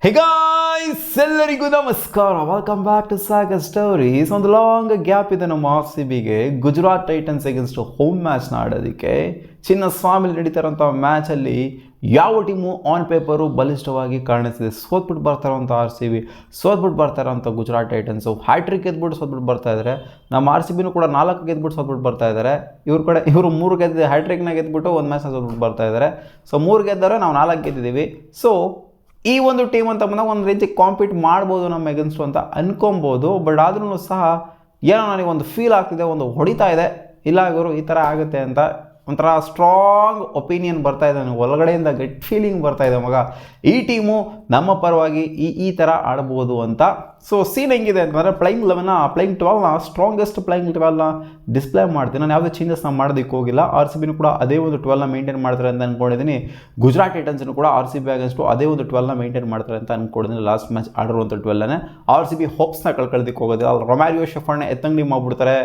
Hey guys, ಎಲ್ಲರಿಗೂ ನಮಸ್ಕಾರ. Welcome back to Sagar stories. ಒಂದು ಲಾಂಗ್ ಗ್ಯಾಪ್ ಇದೆ ನಮ್ಮ RCBಗೆ ಗುಜರಾತ್ ಟೈಟನ್ಸ್ ಅಗೇನ್ಸ್ಟ್ ಹೋಮ್ ಮ್ಯಾಚ್ನ ಆಡೋದಕ್ಕೆ. ಚಿನ್ನಸ್ವಾಮಿಲಿ ನಡೀತಾರಂಥ ಮ್ಯಾಚಲ್ಲಿ ಯಾವ ಟೀಮು ಆನ್ ಪೇಪರು ಬಲಿಷ್ಠವಾಗಿ ಕಾಣಿಸ್ತಿದೆ. ಸೋತ್ಬಿಟ್ಟು ಬರ್ತಾರಂಥ RCB, ಸೋತ್ಬಿಟ್ಟು ಬರ್ತಾರಂಥ ಗುಜರಾತ್ ಟೈಟನ್ಸು. ಹ್ಯಾಟ್ರಿಕ್ ಗೆದ್ಬಿಟ್ಟು ಸೋತ್ಬಿಟ್ಟು ಬರ್ತಾ ಇದ್ದಾರೆ. ನಮ್ಮ RCBನೂ ಕೂಡ 4 ಗೆದ್ಬಿಟ್ಟು ಸೋತ್ಬಿಟ್ಟು ಬರ್ತಾ ಇದ್ದಾರೆ. ಇವರು 3 ಗೆದ್ದಿದೆ, ಹ್ಯಾಟ್ರಿಕ್ನ ಗೆದ್ಬಿಟ್ಟು ಒಂದು ಮ್ಯಾಚ್ನ ಸೋತ್ಬಿಟ್ಟು ಬರ್ತಾ ಇದ್ದಾರೆ. ಸೊ 3 ಗೆದ್ದರೆ ನಾವು 4 ಗೆದ್ದಿದ್ದೀವಿ. ಸೊ ಈ ಒಂದು ಟೀಮ್ ಅಂತ ಬಂದಾಗ ಒಂದು ರೀತಿ ಕಾಂಪೀಟ್ ಮಾಡ್ಬೋದು ನಮ್ಮ ಎಗೇನ್ಸ್ಟು ಅಂತ ಅನ್ಕೊಬೋದು. ಬಟ್ ಆದ್ರೂ ಸಹ ಏನೋ ನನಗೊಂದು ಫೀಲ್ ಆಗ್ತಿದೆ, ಒಂದು ಹೊಡಿತಾ ಇದೆ, ಇಲ್ಲ ಇವರು ಈ ಥರ ಆಗುತ್ತೆ ಅಂತ ಒಂಥರ ಸ್ಟ್ರಾಂಗ್ ಒಪಿನಿಯನ್ ಬರ್ತಾ ಇದೆ ನನಗೆ. ಒಳಗಡೆಯಿಂದ ಗಟ್ ಫೀಲಿಂಗ್ ಬರ್ತಾ ಇದೆ, ಮಗ ಈ ಟೀಮು ನಮ್ಮ ಪರವಾಗಿ ಈ ಥರ ಆಡ್ಬೋದು ಅಂತ. ಸೊ ಸೀನ್ ಹೆಂಗಿದೆ ಅಂತಂದರೆ ಪ್ಲೇಯಿಂಗ್ 12ನ ಸ್ಟ್ರಾಂಗೆಸ್ಟ್ ಪ್ಲೇಯಿಂಗ್ 12ನ ಡಿಸ್ಪ್ಲೇ ಮಾಡ್ತೀನಿ. ನಾನು ಯಾವುದೇ ಚೇಂಜಸ್ನ ಮಾಡೋದಕ್ಕೆ ಹೋಗಿಲ್ಲ. RCBನೂ ಕೂಡ ಅದೇ ಒಂದು 12ನ ಮೇಂಟೈನ್ ಮಾಡ್ತಾರೆ ಅಂತ ಅಂದ್ಕೊಂಡಿದ್ದೀನಿ. ಗುಜರಾತ್ ಟೈಟನ್ಸ್ನು ಕೂಡ RCB ಅಗೇನ್ಸ್ಟು ಅದೇ ಒಂದು 12ನ ಮೇಂಟೈನ್ ಮಾಡ್ತಾರೆ ಅಂತ ಅಂದ್ಕೊಂಡಿದ್ದೀನಿ. ಲಾಸ್ಟ್ ಮ್ಯಾಚ್ ಆಡಿರುವಂಥ 12ನೇ RCB ಹೋಪ್ಸ್ನ ಕಳ್ಕೊಳ್ಳೋದಕ್ಕೆ ಹೋಗೋದಿಲ್ಲ. ರೊಮ್ಯಾರಿಯೋ ಶೆಫರ್ಡ್ನ ಎತ್ತಂಗಡಿ ಮಾಡಿಬಿಡ್ತಾರೆ,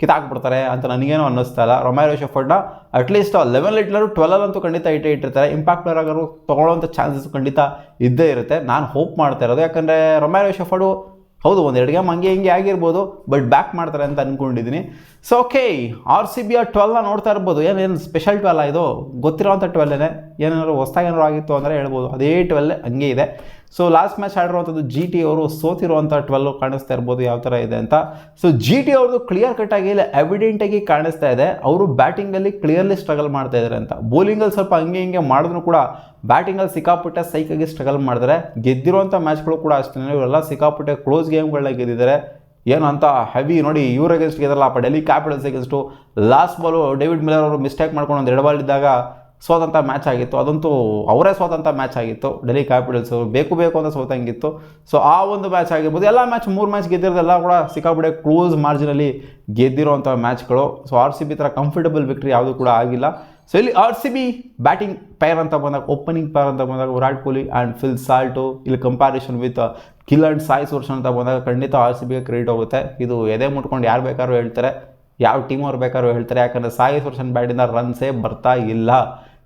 ಕಿತ್ತಾಕ್ಬಿಡ್ತಾರೆ ಅಂತ ನನಗೇನೋ ಅನ್ನಿಸ್ತಾ ಇಲ್ಲ. ರೊಮ್ಯಾರಿಯೋ ಶೆಫರ್ಡ್ನ ಅಟ್ಲೀಸ್ಟ್ 11 ಇಟ್ಲರು 12 ಖಂಡಿತ ಇಟ್ಟಿರ್ತಾರೆ. ಇಂಪ್ಯಾಕ್ಟ್ ಪ್ಲೇಯರ್ ಆಗೋರು ತೊಗೊಳ್ಳೋಂಥ ಚಾನ್ಸಸ್ ಖಂಡಿತ ಇದ್ದೇ ಇರುತ್ತೆ. ನಾನು ಹೋಪ್ ಮಾಡ್ತಾ ಇರೋದು, ಯಾಕಂದರೆ ರೊಮ್ಯಾರಿಯೋ ಶೆಫರ್ಡು ಹೌದು ಒಂದೆರಡು ಗೇಮ್ ಹಂಗೆ ಆಗಿರ್ಬೋದು, ಬಟ್ ಬ್ಯಾಕ್ ಮಾಡ್ತಾರೆ ಅಂತ ಅಂದ್ಕೊಂಡಿದ್ದೀನಿ. ಸೊ ಓಕೆ, RCBಯ 12ನ ನೋಡ್ತಾ ಇರ್ಬೋದು. ಏನೇನು ಸ್ಪೆಷಲ್ 12 ಇದು ಗೊತ್ತಿರೋವಂಥ 12ನೇ, ಏನಾದ್ರು ಹೊಸ್ದಾಗಿ ಏನಾದ್ರು ಆಗಿತ್ತು ಅಂದರೆ ಹೇಳ್ಬೋದು ಅದೇ 12 ಹಂಗೆ ಇದೆ. ಸೊ ಲಾಸ್ಟ್ ಮ್ಯಾಚ್ ಆಡಿರುವಂಥದ್ದು GT ಅವರು ಸೋತಿರುವಂಥ 12 ಕಾಣಿಸ್ತಾ ಇರ್ಬೋದು ಯಾವ ಥರ ಇದೆ ಅಂತ. ಸೊ GT ಅವ್ರದ್ದು ಕ್ಲಿಯರ್ ಕಟ್ಟಾಗಿ ಇಲ್ಲ ಎವಿಡೆಂಟಾಗಿ ಕಾಣಿಸ್ತಾ ಇದೆ, ಅವರು ಬ್ಯಾಟಿಂಗಲ್ಲಿ ಕ್ಲಿಯರ್ಲಿ ಸ್ಟ್ರಗಲ್ ಮಾಡ್ತಾ ಇದ್ದಾರೆ ಅಂತ. ಬೌಲಿಂಗಲ್ಲಿ ಸ್ವಲ್ಪ ಹಂಗೆ ಮಾಡಿದ್ರು ಕೂಡ ಬ್ಯಾಟಿಂಗಲ್ಲಿ ಸಿಕ್ಕಾಪಟ್ಟೆ ಸೈಕಾಗಿ ಸ್ಟ್ರಗಲ್ ಮಾಡಿದ್ರೆ. ಗೆದ್ದಿರುವಂಥ ಮ್ಯಾಚ್ಗಳು ಕೂಡ ಅಷ್ಟೇ, ಇವರೆಲ್ಲ ಸಿಕ್ಕಾಪಟ್ಟೆ ಕ್ಲೋಸ್ ಗೇಮ್ಗಳನ್ನ ಗೆದ್ದಿದ್ದಾರೆ. ಏನು ಅಂತ ಹೆವಿ ನೋಡಿ, ಇವ್ರ ಅಗೇನ್ಸ್ಟ್ ಗೆದ್ರಲ್ಲಪ್ಪ Delhi Capitals against. Last ball David Miller ಅವರು ಮಿಸ್ಟೇಕ್ ಮಾಡ್ಕೊಂಡು ಒಂದು 2 ಬಾಲ್ ಇದ್ದಾಗ ಸೋತಂಥ ಮ್ಯಾಚ್ ಆಗಿತ್ತು. ಅದಂತೂ ಅವರೇ ಸೋತಂಥ ಮ್ಯಾಚ್ ಆಗಿತ್ತು. ಡೆಲ್ಲಿ ಕ್ಯಾಪಿಟಲ್ಸ್ ಅವರು ಬೇಕು ಅಂತ ಸೋತಂಗಿತ್ತು. ಸೊ ಆ ಒಂದು ಮ್ಯಾಚ್ ಆಗಿರ್ಬೋದು. ಎಲ್ಲ ಮ್ಯಾಚ್ 3 ಮ್ಯಾಚ್ ಗೆದ್ದಿರೋದೆಲ್ಲ ಕೂಡ ಸಿಕ್ಕಾಪಟ್ಟೆ ಕ್ಲೋಸ್ ಮಾರ್ಜಿನಲ್ಲಿ ಗೆದ್ದಿರೋವಂಥ ಮ್ಯಾಚ್ಗಳು. ಸೊ RCB ಥರ ಕಂಫರ್ಟಬಲ್ ವಿಕ್ಟ್ರಿ ಯಾವುದೂ ಕೂಡ ಆಗಿಲ್ಲ. ಸೊ ಇಲ್ಲಿ RCB ಬ್ಯಾಟಿಂಗ್ ಪೇರ್ ಅಂತ ಬಂದಾಗ, ಓಪನಿಂಗ್ ಪೇರ್ ಅಂತ ಬಂದಾಗ Virat Kohli and Phil Salt, ಇಲ್ಲಿ comparison with Gill and Sai Sudharsan ಅಂತ ಬಂದಾಗ ಖಂಡಿತ RCBಗೆ ಕ್ರೆಡಿಟ್ ಹೋಗುತ್ತೆ. ಇದು ಎದೆ ಮುಟ್ಕೊಂಡು ಯಾರು ಬೇಕಾದ್ರೂ ಹೇಳ್ತಾರೆ, ಯಾವ ಟೀಮ್ ಅವ್ರು ಬೇಕಾದ್ರೂ ಹೇಳ್ತಾರೆ. ಯಾಕಂದರೆ ಸಾಯಿ ಸುದರ್ಶನ್ ಬ್ಯಾಟಿಂದ ರನ್ಸೇ ಬರ್ತಾ ಇಲ್ಲ.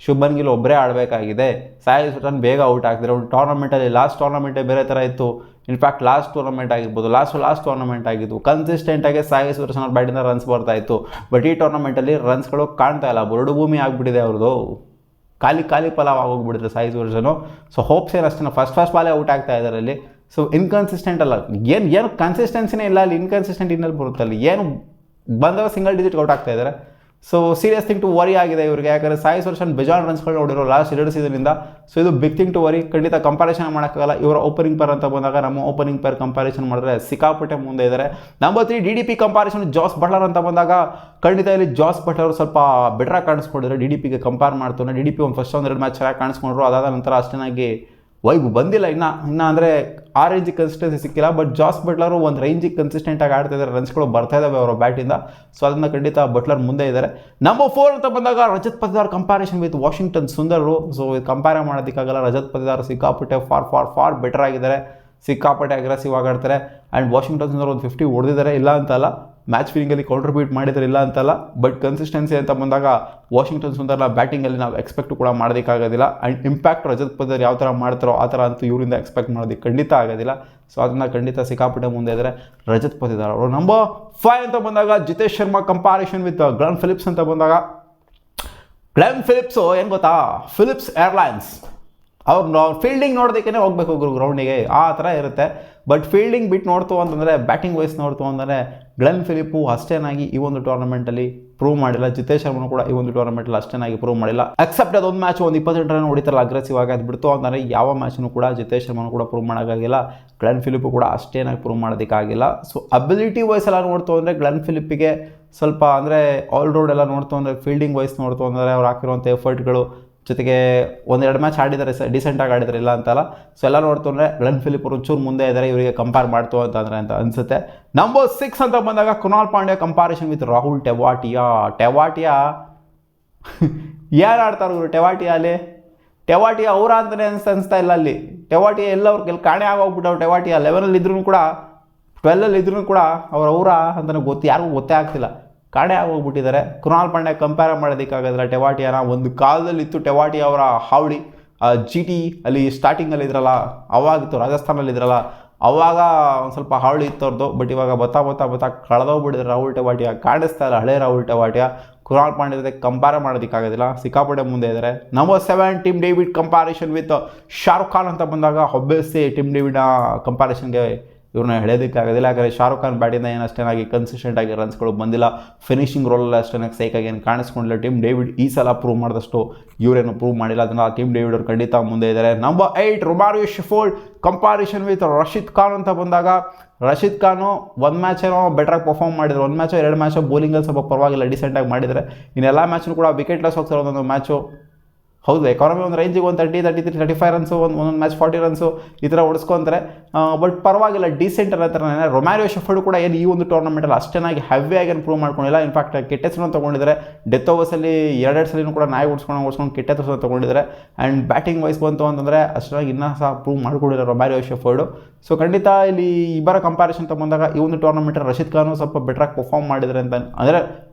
ಶುಭನ್ ಗಿಲ್ ಒಬ್ಬರೇ ಆಡಬೇಕಾಗಿದೆ. ಸಾಯಿ ಸುದರ್ಶನ್ ಬೇಗ ಔಟ್ ಆಗ್ತಿದ್ದಾರೆ. ಒಂದು ಟೂರ್ನಮೆಂಟಲ್ಲಿ ಲಾಸ್ಟ್ ಟೂರ್ನಮೆಂಟೇ ಬೇರೆ ಥರ ಇತ್ತು. ಇನ್ಫ್ಯಾಕ್ಟ್ ಲಾಸ್ಟ್ ಟೂರ್ನಮೆಂಟ್ ಆಗಿರ್ಬೋದು, ಲಾಸ್ಟ್ ಟೂರ್ನಮೆಂಟ್ ಆಗಿತ್ತು, ಕನ್ಸಿಸ್ಟೆಂಟಾಗಿ ಸಾಯಿ ಸುದರ್ಶನ್ ಅವ್ರ ಬ್ಯಾಟಿಂದ ರನ್ಸ್ ಬರ್ತಾ ಇತ್ತು. ಬಟ್ ಈ ಟೂರ್ನಮೆಂಟಲ್ಲಿ ರನ್ಸ್ಗಳು ಕಾಣ್ತಾ ಇಲ್ಲ, ಬರಡು ಭೂಮಿ ಆಗಿಬಿಟ್ಟಿದೆ ಅವ್ರದ್ದು. ಖಾಲಿ ಪಲಾವ್ ಆಗೋಗ್ಬಿಟ್ಟಿದೆ ಸಾಯಿ ಸುದರ್ಶನು. ಸೊ ಹೋಪ್ಸ್ ಏನು ಅಷ್ಟೇ, ಫಸ್ಟ್ ಬಾಲೇ ಔಟ್ ಆಗ್ತಾ ಇದ್ದಾರೆ ಅಲ್ಲಿ. ಸೊ ಇನ್ಕನ್ಸಿಸ್ಟೆಂಟ್ ಅಲ್ಲ, ಏನು ಕನ್ಸಿಸ್ಟೆನ್ಸಿನೇ ಇಲ್ಲ ಅಲ್ಲಿ. ಇನ್ಕನ್ಸಿಸ್ಟೆಂಟ್ ಇನ್ನಲ್ಲಿ ಬರುತ್ತೆ ಅಲ್ಲಿ, ಏನು ಬಂದಾಗ ಸಿಂಗಲ್ ಡಿಜಿಟ್ ಔಟ್ ಆಗ್ತಾ ಇದ್ದಾರೆ. So serious thing to worry ಆಗಿದೆ ಇವ್ರಿಗೆ. ಯಾಕಂದರೆ ಸಾಯಿ ಸುದರ್ಶನ್ ಬೇಜಾನ್ ರನ್ಸ್ಗಳು ನೋಡಿರೋ ಲಾಸ್ಟ್ 2 ಸೀಸನಿಂದ. ಸೊ ಇದು ಬಿಗ್ ಥಿಂಗ್ ಟು ವರಿ. ಖಂಡಿತ ಕಂಪ್ಯಾರಿಸನ್ ಮಾಡೋಕ್ಕಾಗಲ್ಲ. ಇವರ ಓಪನಿಂಗ್ ಪೇರ್ ಅಂತ ಬಂದಾಗ ನಮ್ಮ ಓಪನಿಂಗ್ ಪೇರ್ ಕಂಪ್ಯಾರಿಸನ್ ಮಾಡಿದ್ರೆ ಸಿಕ್ಕಾಪಟ್ಟೆ ಮುಂದೆ ಇದ್ದಾರೆ. Number 3 DDP comparison Jos Buttler ಅಂತ ಬಂದಾಗ ಖಂಡಿತ ಇಲ್ಲಿ ಜಾಸ್ ಬಟ್ಲರ್ ಸ್ವಲ್ಪ ಬೆಟ್ರಾಗಿ ಕಾಣಿಸ್ಕೊಂಡಿದ್ದಾರೆ DDPಗೆ ಕಂಪೇರ್ ಮಾಡ್ತಾರೆ. DDP ಒಂದು ಫಸ್ಟ್ 1-2 ಮ್ಯಾಚ್ ಚೆನ್ನಾಗಿ ಕಾಣಿಸ್ಕೊಂಡ್ರು, ಅದಾದ ನಂತರ ಅಷ್ಟೇನಾಗಿ ವೈಬ್ ಬಂದಿಲ್ಲ ಇನ್ನು ಅಂದರೆ ಆ ರೇಂಜಿಗೆ ಕನ್ಸಿಸ್ಟೆನ್ಸಿ ಸಿಕ್ಕಿಲ್ಲ. ಬಟ್ ಜಾಸ್ ಬಟ್ಲರು ಒಂದು ರೇಂಜಿಗೆ ಕನ್ಸಿಸ್ಟೆಂಟಾಗಿ ಆಡ್ತಾ ಇದ್ದಾರೆ, ರನ್ಸ್ಗಳು ಬರ್ತಾ ಇದ್ದಾವೆ ಅವರ ಬ್ಯಾಟಿಂದ. ಸೊ ಅದನ್ನು ಖಂಡಿತ ಬಟ್ಲರ್ ಮುಂದೆ ಇದ್ದಾರೆ. ನಂಬರ್ 4 ಅಂತ ಬಂದಾಗ Rajat Patidar comparison with Washington ಸುಂದರರು. ಸೊ ಇದು ಕಂಪೇರ್ ಮಾಡೋದಕ್ಕಾಗಲ್ಲ. ರಜತ್ ಪತಿದಾರ್ ಸಿಕ್ಕಾಪಟ್ಟೆ ಫಾರ್ ಬೆಟರ್ ಆಗಿದ್ದಾರೆ, ಸಿಕ್ಕಾಪಟ್ಟೆ ಅಗ್ರೆಸಿವ್ ಆಗಾಡ್ತಾರೆ. ಆ್ಯಂಡ್ ವಾಷಿಂಗ್ಟನ್ ಸುಂದರ್ ಒಂದು 50 ಹೊಡೆದಿದ್ದಾರೆ, ಇಲ್ಲ ಅಂತಲ್ಲ. ಮ್ಯಾಚ್ ಫೀಲಿಂಗಲ್ಲಿ ಕಾಂಟ್ರಿಬ್ಯೂಟ್ ಮಾಡಿದರೆ ಇಲ್ಲ ಅಂತಲ್ಲ. ಬಟ್ ಕನ್ಸಿಸ್ಟೆನ್ಸಿ ಅಂತ ಬಂದಾಗ ವಾಷಿಂಗ್ಟನ್ ಸುಂದರ್ನ ಬ್ಯಾಟಿಂಗಲ್ಲಿ ನಾವು ಎಕ್ಸ್ಪೆಕ್ಟ್ ಕೂಡ ಮಾಡೋದಕ್ಕಾಗೋದಿಲ್ಲ. ಆ್ಯಂಡ್ ಇಂಪ್ಯಾಕ್ಟ್ ರಜತ್ ಪತಿದಾರ್ ಯಾವ ಥರ ಮಾಡ್ತಾರೋ ಆ ಥರ ಅಂತೂ ಇವರಿಂದ ಎಕ್ಸ್ಪೆಕ್ಟ್ ಮಾಡೋದಕ್ಕೆ ಖಂಡಿತ ಆಗೋದಿಲ್ಲ. ಸೊ ಅದನ್ನು ಖಂಡಿತ ಸಿಕ್ಕಾಪಟ್ಟೆ ಮುಂದೆ ಇದ್ದಾರೆ ರಜತ್ ಪತಿದಾರ್ ಅವರು. ನಂಬರ್ 5 ಅಂತ ಬಂದಾಗ Jitesh Sharma comparison with Glenn Phillips ಅಂತ ಬಂದಾಗ, ಗ್ಲೆನ್ ಫಿಲಿಪ್ಸು ಏನು ಗೊತ್ತಾ, ಫಿಲಿಪ್ಸ್ ಏರ್ಲೈನ್ಸ್ ಅವ್ರು ಫೀಲ್ಡಿಂಗ್ ನೋಡೋದಕ್ಕೇ ಹೋಗ್ಬೇಕು ಗ್ರೌಂಡಿಗೆ, ಆ ಥರ ಇರುತ್ತೆ. ಬಟ್ ಫೀಲ್ಡಿಂಗ್ ಬಿಟ್ಟು ನೋಡ್ತು ಅಂತಂದರೆ, ಬ್ಯಾಟಿಂಗ್ ವೈಸ್ ನೋಡ್ತು ಅಂದರೆ ಗ್ಲೆನ್ ಫಿಲಿಪ್ಪು ಅಷ್ಟೇನಾಗಿ ಈ ಒಂದು ಟೂರ್ನಮೆಂಟಲ್ಲಿ ಪ್ರೂವ್ ಮಾಡಿಲ್ಲ. ಜಿತೇಶ್ ಶರ್ಮನು ಕೂಡ ಈ ಒಂದು ಟೂರ್ನಮೆಂಟಲ್ಲಿ ಅಷ್ಟೇನಾಗಿ ಪ್ರೂವ್ ಮಾಡಿಲ್ಲ. ಎಕ್ಸೆಪ್ಟ್ ಅದೊಂದು ಮ್ಯಾಚ್ ಒಂದು 28 ರನ್ ಹೊಡಿತಾರಲ್ಲ ಅಗ್ರೆಸಿವ್ ಆಗಿ, ಅದು ಬಿಡ್ತು ಅಂತಂದರೆ ಯಾವ ಮ್ಯಾಚನ್ನು ಕೂಡ ಜಿತೇಶ್ ಶರ್ಮನು ಕೂಡ ಪ್ರೂವ್ ಮಾಡೋಕ್ಕಾಗಿಲ್ಲ. ಗ್ಲೆನ್ ಫಿಲಿಪ್ಪು ಕೂಡ ಅಷ್ಟೇನಾಗಿ ಪ್ರೂವ್ ಮಾಡೋದಕ್ಕಾಗಿಲ್ಲ. ಸೊ ಅಬಿಲಿಟಿ ವೈಸ್ ಎಲ್ಲ ನೋಡ್ತು ಅಂದರೆ ಗ್ಲೆನ್ ಫಿಲಿಪ್ಪಿಗೆ ಸ್ವಲ್ಪ ಅಂದರೆ ಆಲ್ರೌಂಡ್ ಎಲ್ಲ ನೋಡ್ತು ಅಂದರೆ, ಫೀಲ್ಡಿಂಗ್ ವೈಸ್ ನೋಡ್ತು ಅಂದರೆ ಅವ್ರು ಹಾಕಿರುವಂಥ ಎಫರ್ಟ್ಗಳು, ಜೊತೆಗೆ 1-2 ಮ್ಯಾಚ್ ಆಡಿದ್ದಾರೆ, ಡಿಸೆಂಟಾಗಿ ಆಡಿದ್ದಾರೆ, ಇಲ್ಲ ಅಂತಲ್ಲ. ಸೊ ಎಲ್ಲ ನೋಡ್ತು ಅಂದರೆ ಗ್ಲೆನ್ ಫಿಲಿಪ್ ಅವರು ಒಂಚೂರು ಮುಂದೆ ಇದ್ದಾರೆ ಇವರಿಗೆ ಕಂಪೇರ್ ಮಾಡ್ತು ಅಂತಂದರೆ ಅಂತ ಅನಿಸುತ್ತೆ. ನಂಬರ್ 6 ಅಂತ ಬಂದಾಗ ಕೃಣಾಲ್ ಪಾಂಡ್ಯ ಕಂಪ್ಯಾರಿಸನ್ ವಿತ್ ರಾಹುಲ್ ಟೆವಾಟಿಯಾ ಯಾರು ಆಡ್ತಾರೆ ಇವರು ಟೆವಾಟಿಯಾ ಅವರ ಅಂತಲೇ ಅನಿಸ್ತಾ ಇಲ್ಲ ಅಲ್ಲಿ. ಟೆವಾಟಿಯಾ ಎಲ್ಲವ್ರಿಗೆ ಕಾಣೆ ಆಗೋಗ್ಬಿಟ್ಟವ್ರು. ಟೆವಾಟಿಯಾ 11 ಇದ್ರೂ ಕೂಡ 12 ಇದ್ರೂ ಕೂಡ ಅವರ ಅಂತಲೇ ಯಾರಿಗೂ ಗೊತ್ತೇ ಆಗ್ತಿಲ್ಲ, ಕಾಣೆ ಆಗೋಗ್ಬಿಟ್ಟಿದ್ದಾರೆ. ಕೃಣಾಲ್ ಪಾಂಡ್ಯ ಕಂಪೇರ್ ಮಾಡೋದಕ್ಕಾಗೋದಿಲ್ಲ ಟೆವಾಟಿಯಾನ. ಒಂದು ಕಾಲದಲ್ಲಿ ಇತ್ತು ಟೆವಾಟಿಯಾ ಅವರ ಹಾವಳಿ, ಜಿ ಟಿ ಅಲ್ಲಿ ಸ್ಟಾರ್ಟಿಂಗಲ್ಲಿ ಇದ್ರಲ್ಲ, ಅವಾಗಿತ್ತು ರಾಜಸ್ಥಾನಲ್ಲಿ ಇದ್ರಲ್ಲ, ಅವಾಗ ಒಂದು ಸ್ವಲ್ಪ ಹಾವಳಿ ಇತ್ತು ಅವ್ರದ್ದು. ಬಟ್ ಇವಾಗ ಬತ್ತಾ ಕಳೆದೋಗ್ಬಿಟ್ಟಿದ್ರೆ ರಾಹುಲ್ ಟೆವಾಟಿಯಾ, ಕಾಣಿಸ್ತಾ ಇಲ್ಲ ಹಳೆ ರಾಹುಲ್ ಟೆವಾಟಿಯಾ. ಕೃಣಾಲ್ ಪಾಂಡ್ಯ ಜೊತೆ ಕಂಪೇರ್ ಮಾಡೋದಕ್ಕಾಗೋದಿಲ್ಲ, ಸಿಕ್ಕಾಪಟ್ಟೆ ಮುಂದೆ ಇದ್ದಾರೆ. Number 7 Tim David comparison with Shahrukh Khan ಅಂತ ಬಂದಾಗ ಒಬ್ಬಿಯಸ್ಲಿ ಟಿಮ್ ಡೇವಿಡ್ನ ಕಂಪ್ಯಾರಿಷನ್ಗೆ ಇವ್ರನ್ನ ಎಳೆಯೋದಕ್ಕಾಗೋದಿಲ್ಲ. ಯಾಕಂದರೆ ಶಾರುಖ್ ಖಾನ್ ಬ್ಯಾಟಿಂದ ಏನು ಅಷ್ಟೇನಾಗಿ ಕನ್ಸಿಸ್ಟೆಂಟಾಗಿ ರನ್ಸ್ಗಳು ಬಂದಿಲ್ಲ, ಫಿನಿಷಿಂಗ್ ರೋಲಲ್ಲಿ ಅಷ್ಟೇನಾಗಿ ಸೈಕಾಗಿ ಏನು ಕಾಣಿಸ್ಕೊಂಡಿಲ್ಲ. ಟಿಮ್ ಡೇವಿಡ್ ಈ ಸಲ ಪ್ರೂವ್ ಮಾಡಿದಷ್ಟು ಇವರೇನು ಪ್ರೂವ್ ಮಾಡಿಲ್ಲ, ಅದನ್ನು ಟಿಮ್ ಡೇವಿಡ್ ಅವರು ಖಂಡಿತ ಮುಂದೆ ಇದ್ದಾರೆ. Number 8 Romario Shepherd comparison with Rashid Khan ಅಂತ ಬಂದಾಗ ರಶೀದ್ ಖಾನು ಒಂದು ಮ್ಯಾಚ್ ಏನೋ ಬೆಟ್ರಾಗಿ ಪರ್ಫಾರ್ಮ್ ಮಾಡಿದ್ರು, ಒಂದು ಮ್ಯಾಚು 2 ಮ್ಯಾಚು ಬೌಲಿಂಗಲ್ಲಿ ಸ್ವಲ್ಪ ಪರವಾಗಿಲ್ಲ ಡಿಸೆಂಟಾಗಿ ಮಾಡಿದರೆ. ಇನ್ನೆಲ್ಲ ಮ್ಯಾಚ್ನು ಕೂಡ ವಿಕೆಟ್ಲೆಸ್ ಹೋಗ್ತಾರೆ ಒಂದೊಂದು ಮ್ಯಾಚು. ಹೌದು, ಎಕಾನಮಿ ಒಂದು ರೇಂಜಿಗೆ ಒಂದು 30, 33, 35 ರನ್ಸು, ಒಂದೊಂದು ಮ್ಯಾಚ್ 40 ರನ್ಸು ಈ ಥರ ಹೊಡಿಸ್ಕೊಂತಾರೆ. ಬಟ್ ಪರವಾಗಿಲ್ಲ, ಡೀಸೆಂಟ್ ಅನ್ನೋ ಥರನೇ. ರೊಮಾರಿಯೋ ಶೆಫರ್ಡ್ ಕೂಡ ಏನು ಈ ಒಂದು ಟೂರ್ನಮೆಂಟಲ್ಲಿ ಅಷ್ಟೇನಾಗಿ ಹೆವಿಯಾಗಿ ಏನು ಪ್ರೂವ್ ಮಾಡ್ಕೊಂಡಿಲ್ಲ. ಇನ್ಫ್ಯಾಕ್ಟ್ ಕೆಟ್ಟ ಹೆಸರನ್ನು ತೊಗೊಂಡಿದ್ದಾರೆ. ಡೆತ್ ಓವರ್ಸಲ್ಲಿ 2 ಸಲಿನೂ ಕೂಡ ನಾಯಿ ಓಡಿಸ್ಕೊಂಡು ಕೆಟ್ಟ ಹೆಸರನ್ನು ತೊಗೊಂಡಿದ್ದಾರೆ. ಆ್ಯಂಡ್ ಬ್ಯಾಟಿಂಗ್ ವೈಸ್ ಬಂತು ಅಂತಂದರೆ ಅಷ್ಟರಾಗಿ ಇನ್ನೂ ಸಹ ಪ್ರೂವ್ ಮಾಡ್ಕೊಂಡಿದ್ದಾರೆ ರೊಮಾರಿಯೋ ಶೆಫರ್ಡು. ಸೊ ಖಂಡಿತ ಇಲ್ಲಿ ಇಬ್ಬರ ಕಂಪ್ಯಾರಿಷನ್ ತೊಗೊಂಡಾಗ ಈ ಒಂದು ಟೂರ್ನಮೆಂಟಲ್ಲಿ ರಶೀದ್ ಖಾನು ಸ್ವಲ್ಪ ಬೆಟ್ರಾಗಿ ಪರ್ಫಾರ್ಮ್ ಮಾಡಿದ್ದಾರೆ ಅಂತ, ಅಂದರೆ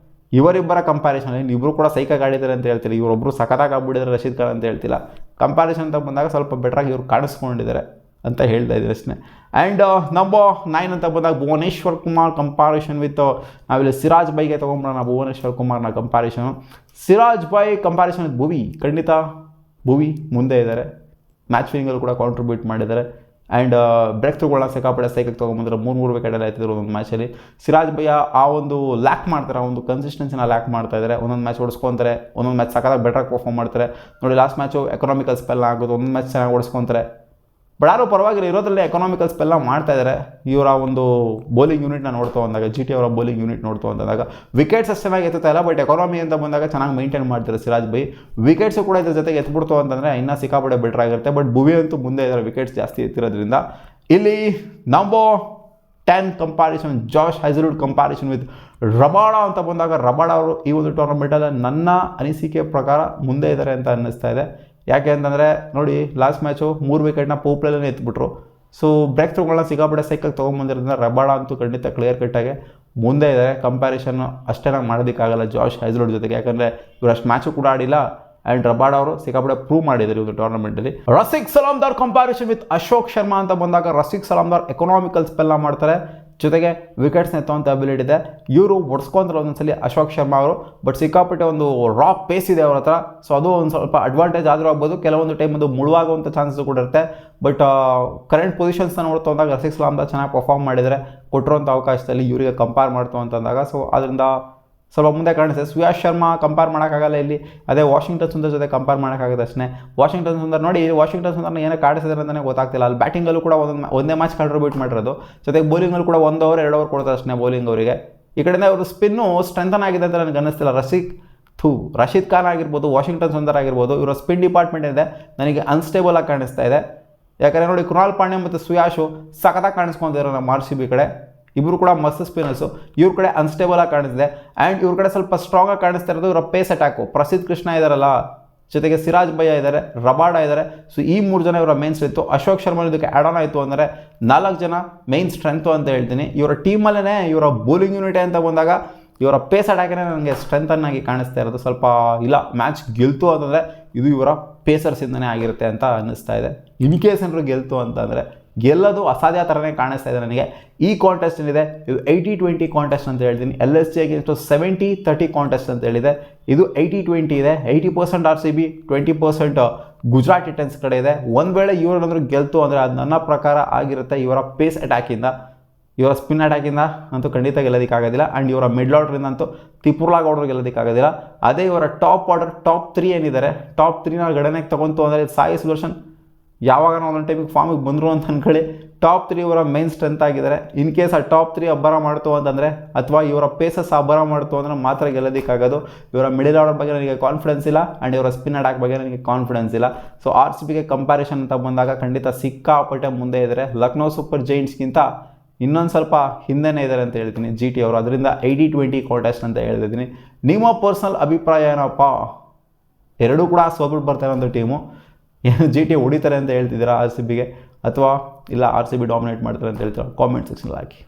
ಇವರಿಬ್ಬರ ಕಂಪ್ಯಾರಿಸನ್ ಇಬ್ಬರು ಕೂಡ ಸೈಕಾಗಿ ಆಡಿದ್ದಾರೆ ಅಂತ ಹೇಳ್ತಿಲ್ಲ, ಇವರೊಬ್ಬರು ಸಖತ್ತಾಗಿ ಆಗ್ಬಿಟ್ಟಿದ್ದಾರೆ ರಶೀದ್ ಖಾನ್ ಅಂತ ಹೇಳ್ತಿಲ್ಲ. ಕಂಪ್ಯಾರಿಸನ್ ಅಂತ ಬಂದಾಗ ಸ್ವಲ್ಪ ಬೆಟ್ರಾಗಿ ಇವ್ರು ಕಾಣಿಸ್ಕೊಂಡಿದ್ದಾರೆ ಅಂತ ಹೇಳ್ತಾ ಇದ್ದೀನಿ ಅಷ್ಟೇ. ಆ್ಯಂಡ್ ನಂಬರ್ 9 ಅಂತ ಬಂದಾಗ ಭುವನೇಶ್ವರ್ ಕುಮಾರ್ ಕಂಪ್ಯಾರಿಷನ್ ವಿತ್ ನಾವಿಲ್ಲಿ ಸಿರಾಜ್ ಬೈಗೆ ತೊಗೊಂಡ್ಬಿಡೋಣ. ಭುವನೇಶ್ವರ್ ಕುಮಾರ್ನ comparison, Siraj by comparison with Bhuvi. ಖಂಡಿತ ಭುವಿ ಮುಂದೆ ಇದ್ದಾರೆ, ಮ್ಯಾಚ್ ವಿನಿಂಗಲ್ಲಿ ಕೂಡ ಕಾಂಟ್ರಿಬ್ಯೂಟ್ ಮಾಡಿದ್ದಾರೆ. ಆ್ಯಂಡ್ ಬ್ರೇಕ್ ಥ್ರೂಗಳನ್ನ ಸಿಕ್ಕಾಪಟ್ಟೆ ಸೈಕಾಗಿ ತೊಗೊಂಬಂದ್ರೆ 3 ವಿಕೆಟೆಲ್ಲ ಆಯ್ತಿದ್ರು ಒಂದೊಂದು ಮ್ಯಾಚಲ್ಲಿ. ಸಿರಾಜ್ ಭಯ್ಯ ಆ ಒಂದು ಲ್ಯಾಕ್ ಮಾಡ್ತಾರೆ, ಒಂದು ಕನ್ಸಿಸ್ಟೆನ್ಸಿನ ಲ್ಯಾಕ್ ಮಾಡ್ತಾ ಇದ್ದಾರೆ. ಒಂದೊಂದು ಮ್ಯಾಚ್ ಓಡಿಸ್ಕೊತಾರೆ, ಒಂದೊಂದು ಮ್ಯಾಚ್ ಸಕ್ಕತ್ತಾಗಿ ಬೆಟ್ರಾಗಿ ಪರ್ಫಾರ್ಮ್ ಮಾಡ್ತಾರೆ. ನೋಡಿ ಲಾಸ್ಟ್ ಮ್ಯಾಚು ಎಕನಾಮಿಕಲ್ ಸ್ಪೆಲ್ ಆಗೋದು, ಒಂದೊಂದು ಮ್ಯಾಚ್ ಚೆನ್ನಾಗಿ ಓಡಿಸ್ಕೊತಾರೆ. ಬಟ್ ಯಾರು ಪರವಾಗಿಲ್ಲ, ಇರೋದ್ರಲ್ಲಿ ಎಕನಾಮಿಕಲ್ ಸ್ಪೆಲ್ಲ ಮಾಡ್ತಾ ಇದ್ದಾರೆ. ಇವರ ಒಂದು ಬೌಲಿಂಗ್ ಯೂನಿಟ್ನ ನೋಡ್ತಾ ಬಂದಾಗ, ಜಿ ಟಿ ಅವರ ಬೌಲಿಂಗ್ ಯೂನಿಟ್ ನೋಡ್ತಾ ಬಂದಾಗ ವಿಕೆಟ್ಸ್ ಅಷ್ಟು ಚೆನ್ನಾಗಿ ಎತ್ತುತ್ತಾ ಇಲ್ಲ. ಬಟ್ ಎಕಾನಮಿ ಅಂತ ಬಂದಾಗ ಚೆನ್ನಾಗಿ ಮೈಂಟೈನ್ ಮಾಡ್ತಾರೆ ಸಿರಾಜ್ ಬೈ. ವಿಕೆಟ್ಸು ಕೂಡ ಇದ್ರ ಜೊತೆಗೆ ಎತ್ಬಿಡ್ತು ಅಂತಂದರೆ ಇನ್ನೂ ಸಿಕ್ಕಾಪಟ್ಟೆ ಬೆಟರ್ ಆಗಿರುತ್ತೆ. ಬಟ್ ಭುವಿ ಅಂತೂ ಮುಂದೆ ಇದ್ದಾರೆ ವಿಕೆಟ್ಸ್ ಜಾಸ್ತಿ ಎತ್ತಿರೋದ್ರಿಂದ. ಇಲ್ಲಿ number 10 comparison Josh Hazlewood comparison with Rabada ಅಂತ ಬಂದಾಗ ರಬಾಡ ಅವರು ಈ ಒಂದು ಟೂರ್ನಮೆಂಟಲ್ಲಿ ನನ್ನ ಅನಿಸಿಕೆ ಪ್ರಕಾರ ಮುಂದೆ ಇದ್ದಾರೆ ಅಂತ ಅನ್ನಿಸ್ತಾ ಇದೆ. ಯಾಕೆ ಅಂತಂದರೆ ನೋಡಿ ಲಾಸ್ಟ್ ಮ್ಯಾಚು 3 ವಿಕೆಟ್ನ ಪೋಪ್ಲಲ್ಲೇ ಎತ್ಬಿಟ್ರು. ಸೊ ಬ್ರೇಕ್ ಥ್ರೂಗಳನ್ನ ಸಿಕ್ಕಾಪಟ್ಟೆ ಸೈಕಾಗಿ ತೊಗೊಂಬಂದಿರೋದ್ರಿಂದ ರಬಾಡ ಅಂತೂ ಖಂಡಿತ ಕ್ಲಿಯರ್ ಕಟ್ಟಾಗಿ ಮುಂದೆ ಇದ್ದಾರೆ. ಕಂಪ್ಯಾರಿಸನ್ ಅಷ್ಟೇನಾಗಿ ಮಾಡೋದಕ್ಕಾಗಲ್ಲ ಜಾಶ್ ಹ್ಯಾಸಲ್ವುಡ್ ಜೊತೆಗೆ, ಯಾಕಂದರೆ ಇವರು ಅಷ್ಟು ಮ್ಯಾಚು ಕೂಡ ಆಡಿಲ್ಲ. ಆ್ಯಂಡ್ ರಬಾಡ ಅವರು ಸಿಕ್ಕಾಪಟ್ಟೆ ಪ್ರೂವ್ ಮಾಡಿದ್ದಾರೆ ಒಂದು ಟೂರ್ನಮೆಂಟಲ್ಲಿ. ರಸಿಕ್ ಸಲಾಮ್ದಾರ್ ಕಂಪ್ಯಾರಿಸನ್ ವಿತ್ ಅಶೋಕ್ ಶರ್ಮಾ ಅಂತ ಬಂದಾಗ ರಸಿಕ್ ಸಲಾಮ್ದಾರ್ ಎಕನಾಮಿಕಲ್ ಸ್ಪೆಲ್ನ ಮಾಡ್ತಾರೆ, ಜೊತೆಗೆ ವಿಕೆಟ್ಸ್ನ ಎತ್ತುವಂಥ ಅಬಿಲಿಟಿ ಇದೆ. ಇವರು ಹೊಡ್ಸ್ಕೊಂತಾರೆ ಒಂದೊಂದ್ಸಲಿ ಅಶೋಕ್ ಶರ್ಮಾ ಅವರು. ಬಟ್ ಸಿಕ್ಕಾಪಟ್ಟೆ ಒಂದು ರಾಕ್ ಪೇಸ್ ಇದೆ ಅವ್ರ ಹತ್ರ. ಸೊ ಅದು ಒಂದು ಸ್ವಲ್ಪ ಅಡ್ವಾಂಟೇಜ್ ಆದರೂ ಆಗ್ಬೋದು, ಕೆಲವೊಂದು ಟೈಮ್ ಅದು ಮುಳುವಾಗುವಂಥ ಚಾನ್ಸಸ್ ಕೂಡ ಇರುತ್ತೆ. ಬಟ್ ಕರೆಂಟ್ ಪೊಸಿಷನ್ಸ್ನ ನೋಡ್ತಾ ಬಂದಾಗ ರಸಿಕ್ ಸಲಾಮ್ದಾರ್ ಚೆನ್ನಾಗಿ ಪರ್ಫಾರ್ಮ್ ಮಾಡಿದರೆ ಕೊಟ್ಟಿರೋಂಥ ಅವಕಾಶದಲ್ಲಿ ಇವರಿಗೆ ಕಂಪೇರ್ ಮಾಡ್ತು ಅಂತಂದಾಗ ಸೊ ಅದರಿಂದ ಸ್ವಲ್ಪ ಮುಂದೆ ಕಾಣಿಸ್ತದೆ. ಸುಯಾಶ್ ಶರ್ಮಾ ಕಂಪೇರ್ ಮಾಡೋಕ್ಕಾಗಲ್ಲ ಇಲ್ಲಿ. ಅದೇ ವಾಷಿಂಗ್ಟನ್ ಸುಂದರ್ ಜೊತೆ ಕಂಪೇರ್ ಮಾಡೋಕ್ಕಾಗುತ್ತೆ ಅಷ್ಟೇ. ವಾಷಿಂಗ್ಟನ್ ಸುಂದರ್ ನೋಡಿ, ವಾಷಿಂಗ್ಟನ್ ಸುಂದರ್ನ ಏನೋ ಕಾಡಿಸಿದ್ರೆ ಅಂತಲೇ ಗೊತ್ತಾಗ್ತಿಲ್ಲ. ಅಲ್ಲಿ ಬ್ಯಾಟಿಂಗಲ್ಲೂ ಕೂಡ ಒಂದೇ ಮ್ಯಾಚ್ ಕಾಂಟ್ರಿಬ್ಯೂಟ್ ಮಾಡಿರೋದು, ಜೊತೆಗೆ ಬೌಲಿಂಗಲ್ಲೂ ಕೂಡ 1 ಓವರ್ 2 ಓವರ್ ಕೊಡ್ತಾರೆ ಅಷ್ಟೇ ಬೌಲಿಂಗ್ ಅವರಿಗೆ. ಈ ಕಡೆಯಿಂದ ಅವರು ಸ್ಪಿನ್ನು ಸ್ಟ್ರೆಂಥನ್ ಆಗಿದೆ ಅಂತ ನನಗೆ ಅನ್ನಿಸ್ತಿಲ್ಲ. ರಶೀದ್ ಖಾನ್ ಆಗಿರ್ಬೋದು, ವಾಷಿಂಗ್ಟನ್ ಸುಂದರ್ ಆಗಿರ್ಬೋದು, ಇವರ ಸ್ಪಿನ್ ಡಿಪಾರ್ಟ್ಮೆಂಟ್ ಇದೆ ನನಗೆ ಅನ್ಸ್ಟೇಬಲ್ ಆಗಿ ಕಾಣಿಸ್ತಾ ಇದೆ. ಯಾಕಂದರೆ ನೋಡಿ ಕೃಣಾಲ್ ಪಾಂಡ್ಯ ಮತ್ತು ಸುಯಾಶು ಸಖತ್ತಾಗಿ ಕಾಣಿಸ್ಕೊಂಡಿದ್ದಾರೆ ನಮ್ಮ RCB ಕಡೆ. ಇಬ್ಬರು ಕೂಡ ಮಸ್ತ್ ಸ್ಪಿನ್ನರ್ಸು. ಇವ್ರ ಕಡೆ ಅನ್ಸ್ಟೇಬಲ್ ಆಗಿ ಕಾಣಿಸ್ತಿದೆ. ಆ್ಯಂಡ್ ಇವ್ರ ಕಡೆ ಸ್ವಲ್ಪ ಸ್ಟ್ರಾಂಗ್ ಆಗಿ ಕಾಣಿಸ್ತಾ ಇರೋದು ಇವರ ಪೇಸ್ ಅಟ್ಯಾಕು. ಪ್ರಸಿದ್ಧ ಕೃಷ್ಣ ಇದ್ದಾರಲ್ಲ, ಜೊತೆಗೆ ಸಿರಾಜ್ ಭಯ್ಯ ಇದ್ದಾರೆ, ರಬಾಡ ಇದ್ದಾರೆ. ಸೊ ಈ 3 ಜನ ಇವರ ಮೇನ್ ಸ್ಟ್ರೆಂತು. ಅಶೋಕ್ ಶರ್ಮಾ ಇದಕ್ಕೆ ಆ್ಯಡ್ ಆನ್ ಆಯಿತು ಅಂದರೆ 4 ಜನ ಮೇನ್ ಸ್ಟ್ರೆಂತು ಅಂತ ಹೇಳ್ತೀನಿ. ಇವರ ಟೀಮಲ್ಲೇ ಇವರ ಬೌಲಿಂಗ್ ಯೂನಿಟ್ ಅಂತ ಬಂದಾಗ ಇವರ ಪೇಸ್ ಅಟ್ಯಾಕೇ ನನಗೆ ಸ್ಟ್ರೆಂತನ್ನಾಗಿ ಕಾಣಿಸ್ತಾ ಇರೋದು. ಸ್ವಲ್ಪ ಇಲ್ಲ ಮ್ಯಾಚ್ ಗೆಲ್ತು ಅಂತಂದರೆ ಇದು ಇವರ ಪೇಸರ್ಸಿಂದನೇ ಆಗಿರುತ್ತೆ ಅಂತ ಅನ್ನಿಸ್ತಾ ಇದೆ. ಇನ್ ಕೇಸ್ ಏನಾದ್ರು ಗೆಲ್ತು ಅಂತಂದರೆ ಗೆಲ್ಲೋದು ಅಸಾಧ್ಯ ಥರನೇ ಕಾಣಿಸ್ತಾ ಇದೆ ನನಗೆ. ಈ ಕಾಂಟೆಸ್ಟ್ ಏನಿದೆ ಇದು 80-20 ಕಾಂಟೆಸ್ಟ್ ಅಂತ ಹೇಳ್ತೀನಿ. LSG ಅಗೇನ್ಸ್ಟ್ 70-30 ಕಾಂಟೆಸ್ಟ್ ಅಂತ ಹೇಳಿದೆ. ಇದು 80-20 ಇದೆ. 80% RCB, 20% ಗುಜರಾತ್ ಟೈಟನ್ಸ್ ಕಡೆ ಇದೆ. ಒಂದು ವೇಳೆ ಇವರೇನಾದರೂ ಗೆಲ್ತು ಅಂದರೆ ಅದು ನನ್ನ ಪ್ರಕಾರ ಆಗಿರುತ್ತೆ ಇವರ ಪೇಸ್ ಅಟ್ಯಾಕಿಂದ. ಇವರ ಸ್ಪಿನ್ ಅಟ್ಯಾಕಿಂದ ಅಂತೂ ಖಂಡಿತ ಗೆಲ್ಲೋದಕ್ಕಾಗೋದಿಲ್ಲ. ಆ್ಯಂಡ್ ಇವರ ಮಿಡ್ಲ್ ಆರ್ಡ್ರಿಂದ ಅಂತೂ ತ್ರಿಪುರ್ಲಾ ಗೌಡ್ರು ಗೆಲ್ಲೋದಕ್ಕಾಗೋದಿಲ್ಲ. ಅದೇ ಇವರ ಟಾಪ್ ಆರ್ಡರ್ ಟಾಪ್ 3 ಏನಿದ್ದಾರೆ, ಟಾಪ್ 3ನ ಗಣನೆಗೆ ತಗೊಂತು ಅಂದರೆ ಸಾಯಿ ಸುದರ್ಶನ್ ಯಾವಾಗ ಒಂದೊಂದು ಟೈಮಿಗೆ ಫಾರ್ಮಿಗೆ ಬಂದರು ಅಂತ ಅಂದ್ಕೊಳ್ಳಿ. ಟಾಪ್ 3 ಇವರ ಮೈನ್ ಸ್ಟ್ರೆಂತ್ ಆಗಿದ್ದಾರೆ. ಇನ್ ಕೇಸ್ ಆ ಟಾಪ್ 3 ಅಬ್ಬರ ಮಾಡ್ತು ಅಂತಂದರೆ, ಅಥವಾ ಇವರ ಪೇಸಸ್ ಅಬ್ಬರ ಮಾಡ್ತು ಅಂದರೆ ಮಾತ್ರ ಗೆಲ್ಲೋದಕ್ಕಾಗೋದು. ಇವರ ಮಿಡಲ್ ಆರ್ಡರ್ ಬಗ್ಗೆ ನನಗೆ ಕಾನ್ಫಿಡೆನ್ಸ್ ಇಲ್ಲ. ಆ್ಯಂಡ್ ಇವರ ಸ್ಪಿನ್ ಅಟ್ಯಾಕ್ ಬಗ್ಗೆ ನನಗೆ ಕಾನ್ಫಿಡೆನ್ಸ್ ಇಲ್ಲ. ಸೊ RCBಗೆ ಕಂಪ್ಯಾರಿಸನ್ ಅಂತ ಬಂದಾಗ ಖಂಡಿತ ಸಿಕ್ಕಾಪಟ್ಟೆ ಮುಂದೆ ಇದ್ದಾರೆ. ಲಕ್ನೋ ಸೂಪರ್ ಜೈಂಟ್ಸ್ಗಿಂತ ಇನ್ನೊಂದು ಸ್ವಲ್ಪ ಹಿಂದೆನೇ ಇದ್ದಾರೆ ಅಂತ ಹೇಳ್ತೀನಿ GT ಅವರು. ಅದರಿಂದ 80-20 ಕಾಂಟೆಸ್ಟ್ ಅಂತ ಹೇಳ್ತಿದ್ದೀನಿ. ನಿಮ್ಮ ಪರ್ಸ್ನಲ್ ಅಭಿಪ್ರಾಯ ಏನಪ್ಪ? ಎರಡೂ ಕೂಡ ಸೋಲ್ಬಿಟ್ಟು ಬರ್ತಾರೆ ಒಂದು ಟೀಮು. ಏನು GT ಹೊಡಿತಾರೆ ಅಂತ ಹೇಳ್ತಿದ್ದೀರಾ RCBಗೆ, ಅಥವಾ ಇಲ್ಲ RCB ಡಾಮಿನೇಟ್ ಮಾಡ್ತಾರೆ ಅಂತ ಹೇಳ್ತೀರಾ? ಕಾಮೆಂಟ್ ಸೆಕ್ಷನಲ್ಲಿ ಹಾಕಿ.